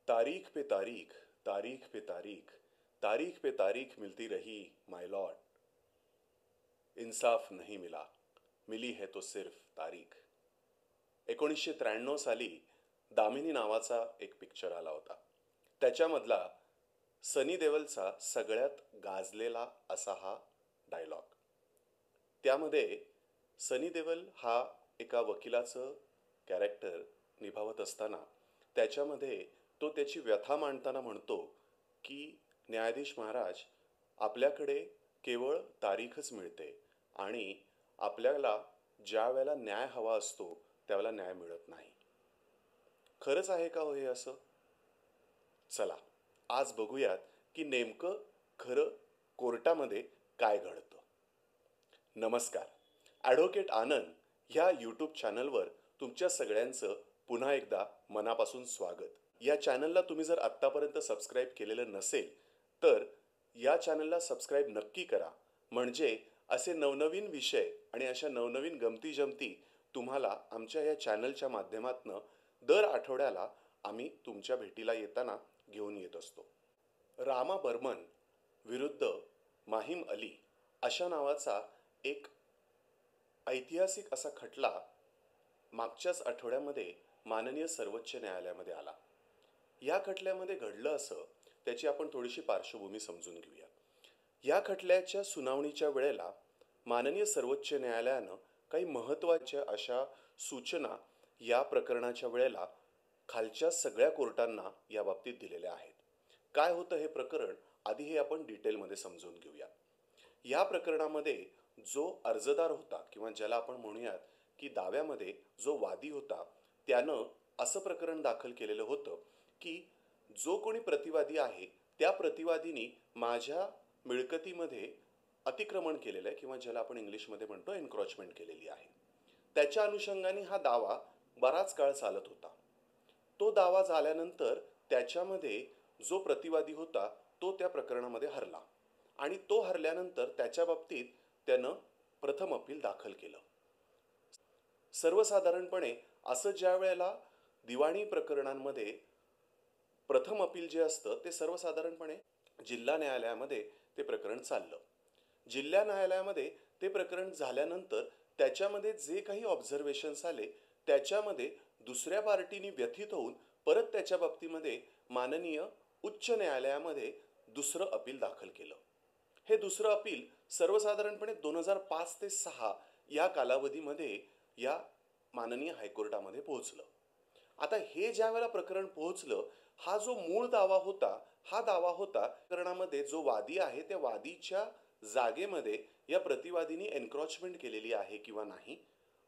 तारीख पे तारीख, तारीख पे तारीख, तारीख पे तारीख मिलती रही माय लॉर्ड. इंसाफ नहीं मिला, मिली है तो सिर्फ तारीख. 1993 साली दामिनी नावाचा एक पिक्चर आला होता. त्याच्यामधला सनी देओलचा सगळ्यात गाजलेला असा हा डायलॉग. त्यामध्ये सनी देओल हा एका वकिलाचं कॅरेक्टर निभावत असताना त्याच्यामध्ये तो त्याची व्यथा मांडताना म्हणतो की न्यायाधीश महाराज, आपल्याकडे केवळ तारीखच मिळते आणि आपल्याला ज्या वेळेला न्याय हवा असतो त्यावेळेला न्याय मिळत नाही. खरंच आहे का हो हे असं? चला आज बघूयात की नेमकं खरं कोर्टामध्ये काय घडतं. नमस्कार, ॲडव्होकेट आनंद ह्या यूट्यूब चॅनलवर तुमच्या सगळ्यांचं पुन्हा एकदा मनापासून स्वागत. या चॅनलला तुम्ही जर आत्तापर्यंत सबस्क्राईब केलेलं नसेल तर या चॅनलला सबस्क्राईब नक्की करा, म्हणजे असे नवनवीन विषय आणि अशा नवनवीन गमती जमती तुम्हाला आमच्या या चॅनलच्या माध्यमातून दर आठवड्याला आम्ही तुमच्या भेटीला येताना घेऊन येत असतो. रामा बर्मन विरुद्ध माहीम अली अशा नावाचा एक ऐतिहासिक असा खटला मागच्याच आठवड्यामध्ये माननीय सर्वोच्च न्यायालयामध्ये आला. या खटल्यामध्ये घडलं असं त्याची आपण थोडीशी पार्श्वभूमी समजून घेऊया. या खटल्याच्या सुनावणीच्या वेळेला माननीय सर्वोच्च न्यायालयानं काही महत्त्वाच्या अशा सूचना या प्रकरणाच्या वेळेला खालच्या सगळ्या कोर्टांना या बाबतीत दिलेल्या आहेत. काय होतं हे प्रकरण आधी हे आपण डिटेलमध्ये समजून घेऊया. या प्रकरणामध्ये जो अर्जदार होता किंवा ज्याला आपण म्हणूयात की दाव्यामध्ये जो वादी होता त्यानं असं प्रकरण दाखल केलेलं होतं की जो कोणी प्रतिवादी आहे त्या प्रतिवादीनी माझ्या मिळकतीमध्ये अतिक्रमण केलेलं आहे किंवा ज्याला आपण इंग्लिशमध्ये म्हणतो एन्क्रॉचमेंट केलेली आहे. त्याच्या अनुषंगाने हा दावा बराच काळ चालत होता. तो दावा झाल्यानंतर त्याच्यामध्ये जो प्रतिवादी होता तो त्या प्रकरणामध्ये हरला आणि तो हरल्यानंतर त्याच्या बाबतीत त्यानं प्रथम अपील दाखल केलं. सर्वसाधारणपणे असं ज्या वेळेला दिवाणी प्रकरणांमध्ये प्रथम अपील जे असतं ते सर्वसाधारणपणे जिल्हा न्यायालयामध्ये ते प्रकरण चाललं. जिल्हा न्यायालयामध्ये ते प्रकरण झाल्यानंतर त्याच्यामध्ये जे काही ऑब्झर्वेशन्स आले त्याच्यामध्ये दुसऱ्या पार्टीने व्यथित होऊन परत त्याच्या बाबतीमध्ये माननीय उच्च न्यायालयामध्ये दुसरं अपील दाखल केलं. हे दुसरं अपील सर्वसाधारणपणे 2005 ते 6 या कालावधीमध्ये या माननीय हायकोर्टामध्ये पोहोचलं. आता हे ज्या वेळेला प्रकरण पोहोचलं, हा जो मूळ दावा होता हा दावा होता प्रकरणामध्ये जो वादी आहे त्या वादीच्या जागेमध्ये या प्रतिवादीने एन्क्रॉचमेंट केलेली आहे किंवा नाही,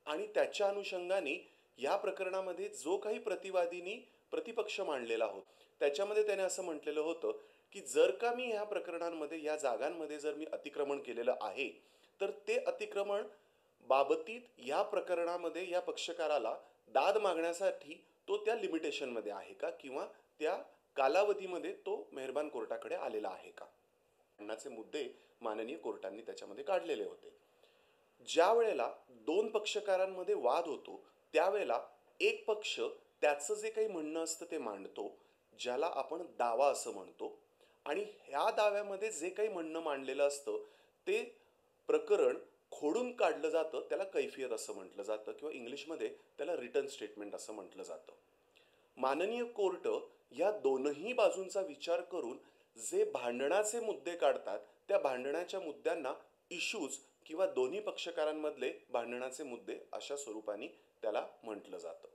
आणि त्याच्या अनुषंगाने या प्रकरणामध्ये जो काही प्रतिवादीने प्रतिपक्ष मांडलेला होता त्याच्यामध्ये त्याने असं म्हटलेलं होतं की जर का मी ह्या प्रकरणांमध्ये या जागांमध्ये जर मी अतिक्रमण केलेलं आहे तर ते अतिक्रमण बाबतीत या प्रकरणामध्ये या पक्षकाराला दाद मागण्यासाठी तो त्या लिमिटेशनमध्ये आहे का किंवा त्या कालावधीमध्ये तो मेहरबान कोर्टाकडे आलेला आहे का, अन्नाचे मुद्दे माननीय कोर्टांनी त्याच्यामध्ये काढलेले होते. ज्या वेळेला दोन पक्षकारांमध्ये वाद होतो त्यावेळेला एक पक्ष त्याचं जे काही म्हणणं असतं ते मांडतो, ज्याला आपण दावा असं म्हणतो, आणि ह्या दाव्यामध्ये जे काही म्हणणं मांडलेलं असतं ते प्रकरण खोडून काढलं जातं, त्याला कैफियत असं म्हटलं जातं किंवा इंग्लिशमध्ये त्याला रिटर्न स्टेटमेंट असं म्हटलं जातं. माननीय कोर्ट या दोनही बाजूंचा विचार करून जे भांडणाचे मुद्दे काढतात त्या भांडणाच्या मुद्द्यांना इश्यूज किंवा दोन्ही पक्षकारांमधले भांडणाचे मुद्दे अशा स्वरूपाने त्याला म्हटलं जातं.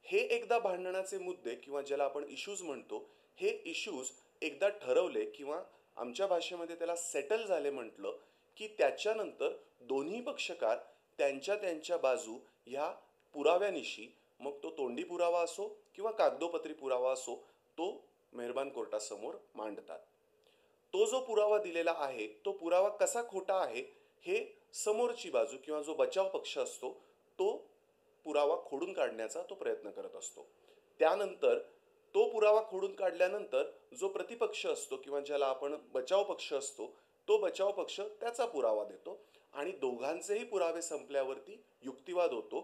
हे एकदा भांडणाचे मुद्दे किंवा ज्याला आपण इश्यूज म्हणतो, हे इश्यूज एकदा ठरवले किंवा आमच्या भाषेमध्ये त्याला सेटल झाले म्हटलं की त्याच्यानंतर दोन्ही पक्षकार त्यांच्या त्यांच्या बाजू ह्या पुराव्यानिशी, मग तो तोंडी पुरावा असो किंवा कागदोपत्री पुरावा असो, तो मेहरबान कोर्टासमोर मांडतात. तो जो पुरावा दिलेला आहे तो पुरावा कसा खोटा आहे हे समोरची बाजू किंवा जो बचाव पक्ष असतो तो पुरावा खोडून काढण्याचा तो प्रयत्न करत असतो. त्यानंतर तो पुरावा खोडून काढल्यानंतर जो प्रतिपक्ष असतो किंवा ज्याला आपण बचाव पक्ष असतो तो बचाव पक्ष त्याचा पुरावा देतो आणि दोघांचेही पुरावे संपल्यावरती युक्तिवाद होतो.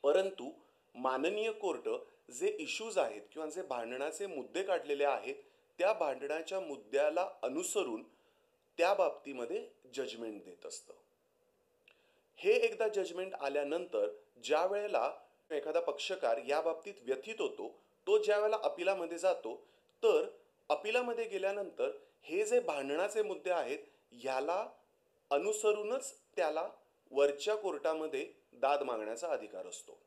परंतु माननीय कोर्ट जे इश्यूज आहेत किंवा जे भांडणाचे मुद्दे काढलेले आहेत त्या भांडणाच्या मुद्द्याला अनुसरून त्या बाबतीमध्ये जजमेंट देत असतं. हे एकदा जजमेंट आल्यानंतर ज्या वेळेला एखादा पक्षकार या बाबतीत व्यथित होतो, तो ज्या वेळेला अपिलामध्ये जातो, तर अपिलामध्ये गेल्यानंतर हे जे भांडणाचे मुद्दे आहेत याला अनुसरूनच त्याला वरच्या कोर्टामध्ये दाद मागण्याचा अधिकार असतो.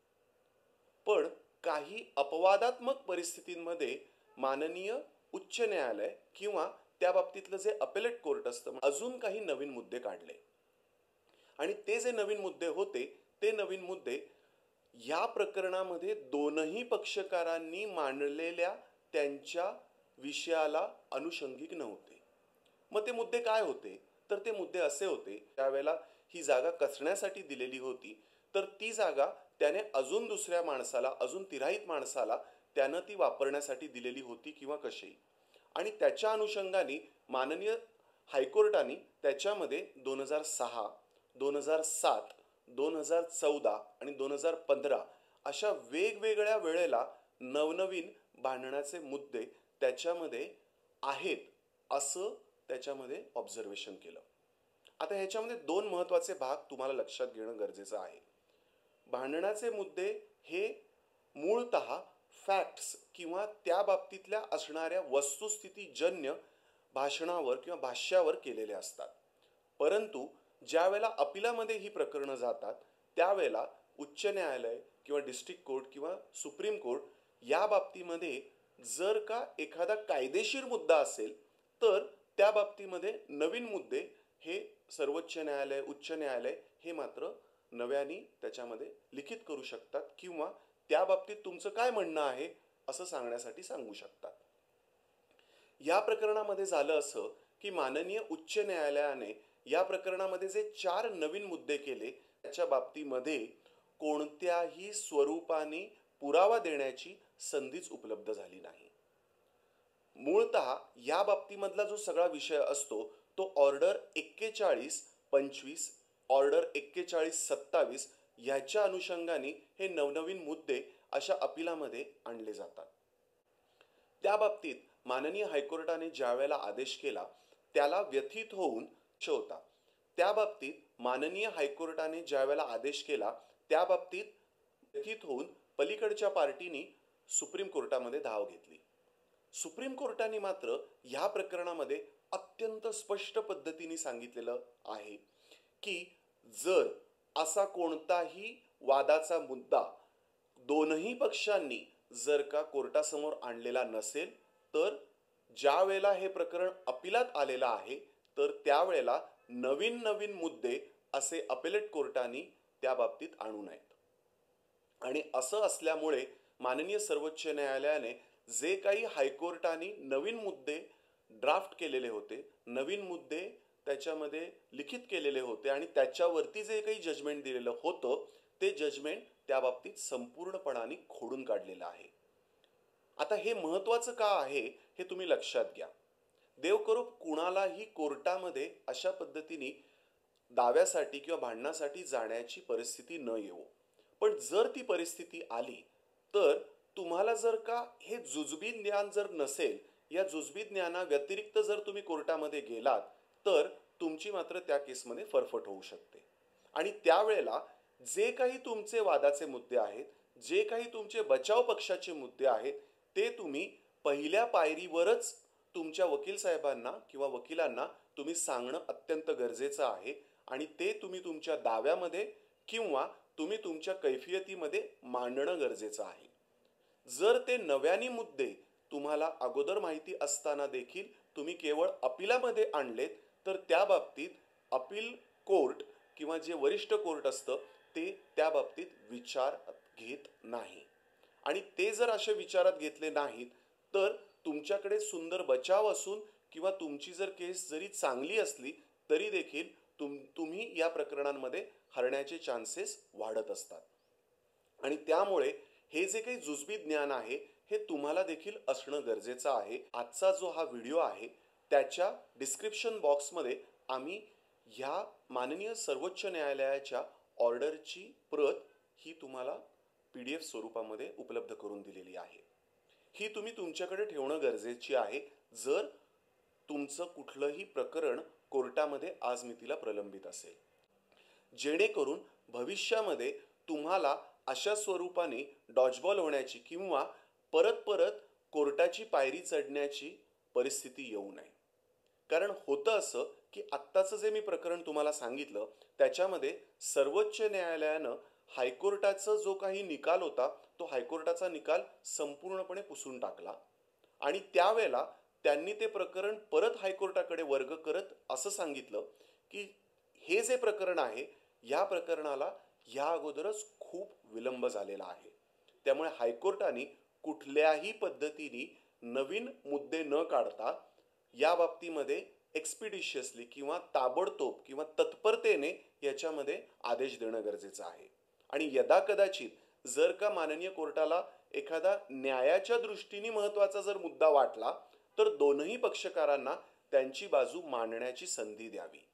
पण काही अपवादात्मक परिस्थितींमध्ये माननीय उच्च न्यायालय किंवा त्या बाबतीतलं जे अपेलेट कोर्ट असतं अजून काही नवीन मुद्दे काढले आणि ते जे नवीन मुद्दे होते ते नवीन मुद्दे या प्रकरणामध्ये दोनही पक्षकारांनी मांडलेल्या त्यांच्या विषयाला अनुषंगिक नव्हते. मग ते मुद्दे काय होते? तर ते मुद्दे असे होते, त्यावेळेला ही जागा कसण्यासाठी दिलेली होती, तर ती जागा त्याने अजून दुसऱ्या माणसाला, अजून तिराहित माणसाला त्यानं ती वापरण्यासाठी दिलेली होती किंवा कशी. आणि त्याच्या अनुषंगाने माननीय हायकोर्टाने त्याच्यामध्ये 2006, 2007, 2014 आणि 2015 अशा वेगवेगळ्या वेळेला नवनवीन भांडणाचे मुद्दे त्याच्यामध्ये आहेत असं त्याच्यामध्ये ऑब्झर्वेशन केलं. आता ह्याच्यामध्ये दोन महत्त्वाचे भाग तुम्हाला लक्षात घेणं गरजेचं आहे. भांडणाचे मुद्दे हे मूळतः फॅक्ट्स किंवा त्या बाबतीतल्या असणाऱ्या वस्तुस्थितीजन्य भाषणावर किंवा भाष्यावर केलेले असतात. परंतु ज्या वेळेला अपिलामध्ये ही प्रकरणं जातात त्यावेळेला उच्च न्यायालय किंवा डिस्ट्रिक्ट कोर्ट किंवा सुप्रीम कोर्ट या बाबतीमध्ये जर का एखादा कायदेशीर मुद्दा असेल तर त्या बाबतीमध्ये नवीन मुद्दे हे सर्वोच्च न्यायालय, उच्च न्यायालय हे मात्र नव्याने त्याच्यामध्ये लिखित करू शकतात किंवा त्या बाबतीत तुमचं काय म्हणणं आहे असं सांगण्यासाठी सांगू शकतात. या प्रकरणामध्ये झालं असं की माननीय उच्च न्यायालयाने या प्रकरणामध्ये जे 4 नवीन मुद्दे केले त्याच्या बाबतीमध्ये कोणत्याही स्वरूपाने पुरावा देण्याची संधीच उपलब्ध झाली नाही. मूळतः या बाबतीमधला जो सगळा विषय असतो तो ऑर्डर 4125, ऑर्डर 4127 ह्याच्या अनुषंगाने हे नवनवीन मुद्दे अशा अपिलामध्ये आणले जातात. त्या बाबतीत माननीय हायकोर्टाने ज्या वेळेला आदेश केला त्याला व्यथित होऊन होता. त्या बाबतीत माननीय हायकोर्टाने ज्या वेळेला आदेश केला त्या बाबतीत व्यथित होऊन पलीकडच्या पार्टीनी सुप्रीम कोर्टामध्ये धाव घेतली. सुप्रीम कोर्टाने मात्र ह्या प्रकरणामध्ये अत्यंत स्पष्ट पद्धतीने सांगितलेलं आहे की जर असा कोणताही वादाचा मुद्दा दोनही पक्षांनी जर का कोर्टासमोर आणलेला नसेल तर ज्या वेळेला हे प्रकरण अपिलात आलेलं आहे तर त्यावेळेला नवीन नवीन मुद्दे असे अपेलेट कोर्टाने त्या बाबतीत आणू नयेत. आणि असं असल्यामुळे माननीय सर्वोच्च न्यायालयाने जे काही हायकोर्टाने नवीन मुद्दे ड्राफ्ट केलेले होते, नवीन मुद्दे त्याच्यामध्ये लिखित केलेले होते आणि त्याच्यावरती जे काही जजमेंट दिलेलं होतं ते जजमेंट त्या बाबतीत संपूर्णपणाने खोडून काढलेलं आहे. आता हे महत्त्वाचं का आहे हे तुम्ही लक्षात घ्या. देव करो कुणालाही कोर्टामध्ये अशा पद्धतीने दाव्यासाठी किंवा भांडणासाठी जाण्याची परिस्थिती न येवो. पण जर ती परिस्थिती आली तर तुम्हाला जर का हे जुजबी ज्ञान जर नसेल, या जुजबी ज्ञाना व्यतिरिक्त जर तुम्ही कोर्टामध्ये गेलात तर तुमची मात्र त्या केसमध्ये फरफट होऊ शकते. आणि त्यावेळेला जे काही तुमचे वादाचे मुद्दे आहेत, जे काही तुमचे बचाव पक्षाचे मुद्दे आहेत ते तुम्ही पहिल्या पायरीवरच तुमच्या वकील साहेबांना किंवा वकिलांना तुम्ही सांगणं अत्यंत गरजेचं आहे. आणि ते तुम्ही तुमच्या दाव्यामध्ये किंवा तुम्ही तुमच्या कैफियतीमध्ये मांडणं गरजेचं आहे. जर ते नव्याने मुद्दे तुम्हाला अगोदर माहिती असताना देखील तुम्ही केवळ अपिलामध्ये आणलेत तर त्या बाबतीत अपील कोर्ट किंवा जे वरिष्ठ कोर्ट असतं ते त्या बाबतीत विचार घेत नाही. आणि ते जर असे विचारात घेतले नाहीत तर तुमच्याकडे सुंदर बचाव असून किंवा तुमची जर केस जरी चांगली असली तरी देखील तुम्ही या प्रकरणांमध्ये हरण्याचे चान्सेस वाढत असतात. आणि त्यामुळे हे जे काही जुजबी ज्ञान आहे हे तुम्हाला देखील असणं गरजेचं आहे. आजचा जो हा व्हिडिओ आहे त्याच्या डिस्क्रिप्शन बॉक्समध्ये आम्ही ह्या माननीय सर्वोच्च न्यायालयाच्या ऑर्डरची प्रत ही तुम्हाला PDF स्वरूपामध्ये उपलब्ध करून दिलेली आहे. ही तुम्ही तुमच्याकडे ठेवणं गरजेची आहे जर तुमचं कुठलंही प्रकरण कोर्टामध्ये आज मितीला प्रलंबित असेल, जेणेकरून भविष्यामध्ये तुम्हाला अशा स्वरूपाने डॉजबॉल होण्याची किंवा परत परत कोर्टाची पायरी चढण्याची परिस्थिती येऊ नये. कारण होतं असं की आत्ताचं जे मी प्रकरण तुम्हाला सांगितलं त्याच्यामध्ये सर्वोच्च न्यायालयानं हायकोर्टाचा जो काही निकाल होता तो हायकोर्टाचा निकाल संपूर्णपणे पुसून टाकला आणि त्यावेळेला त्यांनी ते प्रकरण परत हायकोर्टाकडे वर्ग करत असं सांगितलं की हे जे प्रकरण आहे या प्रकरणाला या अगोदरच खूप विलंब झालेला आहे. त्यामुळे हायकोर्टाने कुठल्याही पद्धतीने नवीन मुद्दे न काढता या बाबतीमध्ये एक्सपिडिशियसली किंवा ताबडतोब किंवा तत्परतेने याच्यामध्ये आदेश देणं गरजेचं आहे. आणि यदाकदाचित जर का माननीय कोर्टाला एखादा न्यायाच्या दृष्टीने महत्त्वाचा जर मुद्दा वाटला तर दोनही पक्षकारांना त्यांची बाजू मांडण्याची संधी द्यावी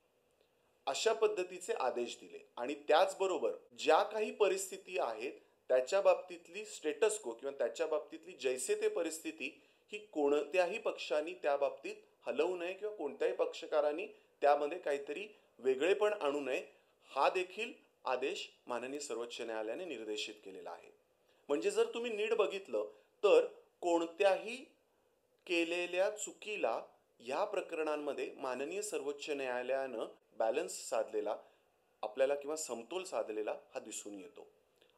अशा पद्धतीचे आदेश दिले. आणि त्याचबरोबर ज्या काही परिस्थिती आहेत त्याच्या बाबतीतली स्टेटस को किंवा त्याच्या बाबतीतली जैसे ते परिस्थिती ही कोणत्याही पक्षांनी त्या बाबतीत हलवू नये किंवा कोणत्याही पक्षकारांनी त्यामध्ये काहीतरी वेगळेपण आणू नये हा देखील आदेश माननीय सर्वोच्च न्यायालयाने निर्देशित केलेला आहे. म्हणजे जर तुम्ही नीट बघितलं तर कोणत्याही केलेल्या चुकीला या प्रकरणांमध्ये माननीय सर्वोच्च न्यायालयानं बॅलन्स साधलेला आपल्याला किंवा समतोल साधलेला हा दिसून येतो.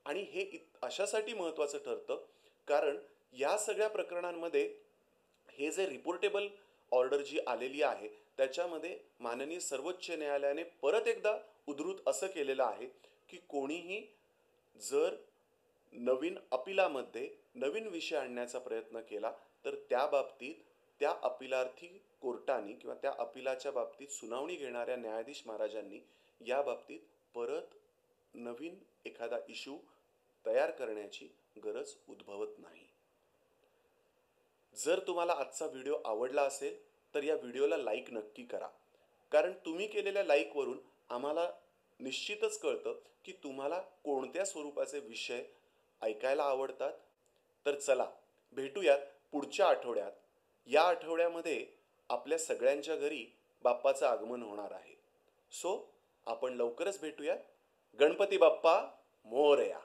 आणि हे अशासाठी महत्त्वाचं ठरतं कारण या सगळ्या प्रकरणांमध्ये हे जे रिपोर्टेबल ऑर्डर जी आलेली आहे त्याच्यामध्ये माननीय सर्वोच्च न्यायालयाने परत एकदा उद्धृत असं केलेलं आहे की कोणीही जर नवीन अपिलामध्ये नवीन विषय आणण्याचा प्रयत्न केला तर त्या बाबतीत त्या अपिलार्थी कोर्टाने किंवा त्या अपिलाच्या बाबतीत सुनावणी घेणाऱ्या न्यायाधीश महाराजांनी या बाबतीत परत नवीन एखादा इश्यू तयार करण्याची गरज उद्भवत नाही. जर तुम्हाला आजचा व्हिडिओ आवडला असेल तर या व्हिडिओला लाईक नक्की करा कारण तुम्ही केलेल्या लाईकवरून आम्हाला निश्चितच कळतं की तुम्हाला कोणत्या स्वरूपाचे विषय ऐकायला आवडतात. तर चला भेटूयात पुढच्या आठवड्यात. या आठवड्यामध्ये आपल्या सगळ्यांच्या घरी बाप्पाचं आगमन होणार आहे. सो आपण लवकरच भेटूयात. गणपती बाप्पा मोरया.